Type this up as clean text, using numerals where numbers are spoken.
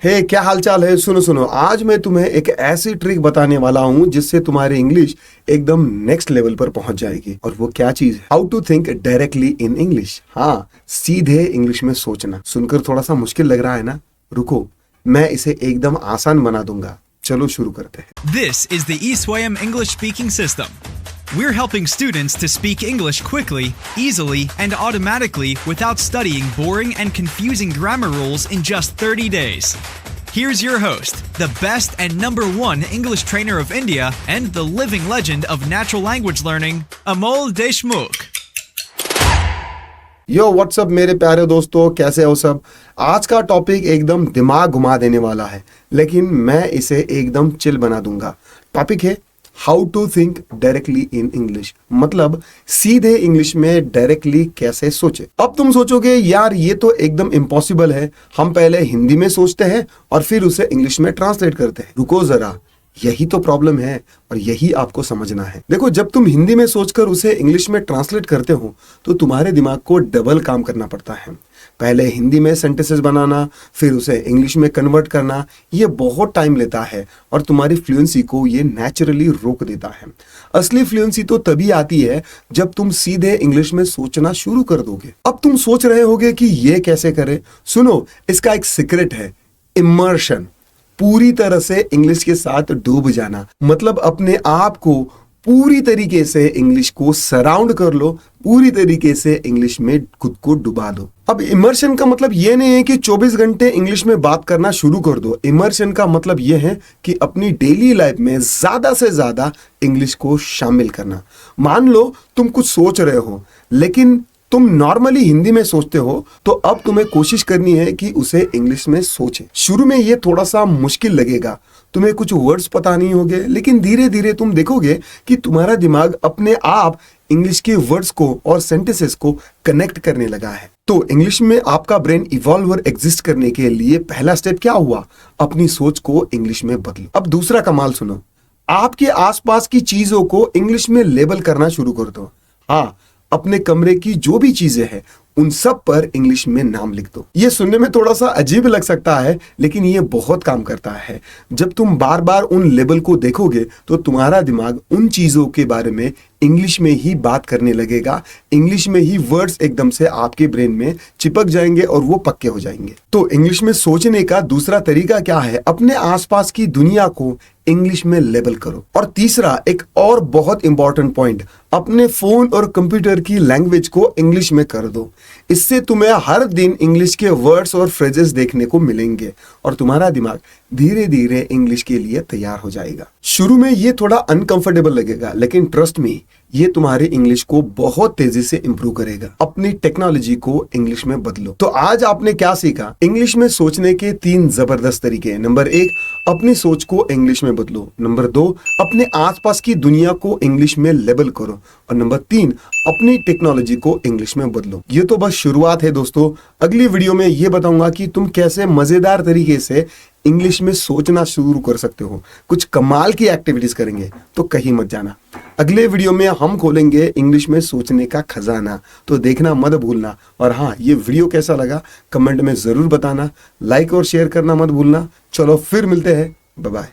हे क्या हाल चाल है। सुनो सुनो, आज मैं तुम्हें एक ऐसी ट्रिक बताने वाला हूं जिससे तुम्हारी इंग्लिश एकदम नेक्स्ट लेवल पर पहुंच जाएगी। और वो क्या चीज है? How to think directly in English. हाँ, सीधे इंग्लिश में सोचना। सुनकर थोड़ा सा मुश्किल लग रहा है ना? रुको, मैं इसे एकदम आसान बना दूंगा। चलो शुरू करते हैं। This is the eSwayam English speaking system. We're helping students to speak English quickly, easily, and automatically without studying boring and confusing grammar rules in just 30 days. Here's your host, the best and #1 English trainer of India and the living legend of natural language learning, Amol Deshmukh. Yo WhatsApp मेरे प्यारे दोस्तों, कैसे हो सब? आज का topic एकदम दिमाग घुमा देने वाला है, लेकिन मैं इसे एकदम चिल बना दूंगा। टॉपिक है how to think directly in English, मतलब सीधे इंग्लिश में डायरेक्टली कैसे सोचे। अब तुम सोचोगे यार ये तो एकदम इम्पॉसिबल है, हम पहले हिंदी में सोचते हैं और फिर उसे इंग्लिश में ट्रांसलेट करते हैं। रुको जरा, यही तो प्रॉब्लम है और यही आपको समझना है। देखो, जब तुम हिंदी में सोचकर उसे इंग्लिश में ट्रांसलेट करते हो तो तुम्हारे दिमाग को डबल काम करना पड़ता है। पहले हिंदी में सेंटेंसेस बनाना, फिर उसे इंग्लिश में कन्वर्ट करना, ये बहुत टाइम लेता है और तुम्हारी फ्लुएंसी को ये नेचुरली रोक देता है। असली फ्लुएंसी तो तभी आती है जब तुम सीधे इंग्लिश में सोचना शुरू कर दोगे। अब तुम सोच रहे होगे कि ये कैसे करें। सुनो, इसका एक सीक्रेट है, इमर्शन। पूरी तरह से इंग्लिश के साथ डूब जाना, मतलब अपने आप को पूरी तरीके से इंग्लिश को सराउंड कर लो, पूरी तरीके से इंग्लिश में खुद को डुबा दो। अब इमर्शन का मतलब ये नहीं है कि 24 घंटे इंग्लिश में बात करना शुरू कर दो। इमर्शन का मतलब ये है कि अपनी डेली लाइफ में ज्यादा से ज्यादा इंग्लिश को शामिल करना। मान लो तुम कुछ सोच रहे हो लेकिन तुम नॉर्मली हिंदी में सोचते हो, तो अब तुम्हें कोशिश करनी है कि उसे इंग्लिश में सोचे। शुरू में ये थोड़ा सा मुश्किल लगेगा, तुम्हें कुछ वर्ड्स पता नहीं होंगे, लेकिन धीरे धीरे तुम देखोगे कि तुम्हारा दिमाग अपने आप इंग्लिश के वर्ड्स को और सेंटेंसेस को कनेक्ट करने लगा है। तो इंग्लिश में आपका ब्रेन इवॉल्वर एग्जिस्ट करने के लिए पहला स्टेप क्या हुआ? अपनी सोच को इंग्लिश में बदलो। अब दूसरा कमाल सुनो, आपके आसपास की चीजों को इंग्लिश में लेबल करना शुरू कर दो। हाँ, अपने कमरे की जो भी चीजें हैं उन सब पर इंग्लिश में नाम लिख दो। ये सुनने में थोड़ा सा अजीब लग सकता है, लेकिन ये बहुत काम करता है। जब तुम बार बार उन लेबल को देखोगे तो तुम्हारा दिमाग उन चीजों के बारे में इंग्लिश में ही बात करने लगेगा। इंग्लिश में ही वर्ड्स एकदम से आपके ब्रेन में चिपक जाएंगे और वो पक्के हो जाएंगे। तो इंग्लिश में सोचने का दूसरा तरीका क्या है? अपने आसपास की दुनिया को इंग्लिश में लेबल करो। और तीसरा, एक और बहुत इंपॉर्टेंट पॉइंट, अपने फोन और कंप्यूटर की लैंग्वेज को इंग्लिश में कर दो। इससे तुम्हें हर दिन इंग्लिश के वर्ड्स और फ्रेजेस देखने को मिलेंगे और तुम्हारा दिमाग धीरे धीरे इंग्लिश के लिए तैयार हो जाएगा। शुरू में ये थोड़ा अनकंफर्टेबल लगेगा, लेकिन ट्रस्ट मी, ये तुम्हारी इंग्लिश को बहुत तेजी से इंप्रूव करेगा। अपनी टेक्नोलॉजी को इंग्लिश में बदलो। तो आज आपने क्या सीखा? इंग्लिश में सोचने के 3 जबरदस्त तरीके। नंबर 1, अपनी सोच को इंग्लिश में बदलो। नंबर 2, अपने आसपास की दुनिया को इंग्लिश में लेबल करो। और नंबर 3, अपनी टेक्नोलॉजी को इंग्लिश में बदलो। ये तो बस शुरुआत है दोस्तों। अगली वीडियो में ये बताऊंगा कि तुम कैसे मजेदार तरीके से इंग्लिश में सोचना शुरू कर सकते हो। कुछ कमाल की एक्टिविटीज करेंगे, तो कहीं मत जाना। अगले वीडियो में हम खोलेंगे इंग्लिश में सोचने का खजाना, तो देखना मत भूलना। और हाँ, ये वीडियो कैसा लगा कमेंट में जरूर बताना, लाइक और शेयर करना मत भूलना। चलो फिर मिलते हैं, बाय बाय।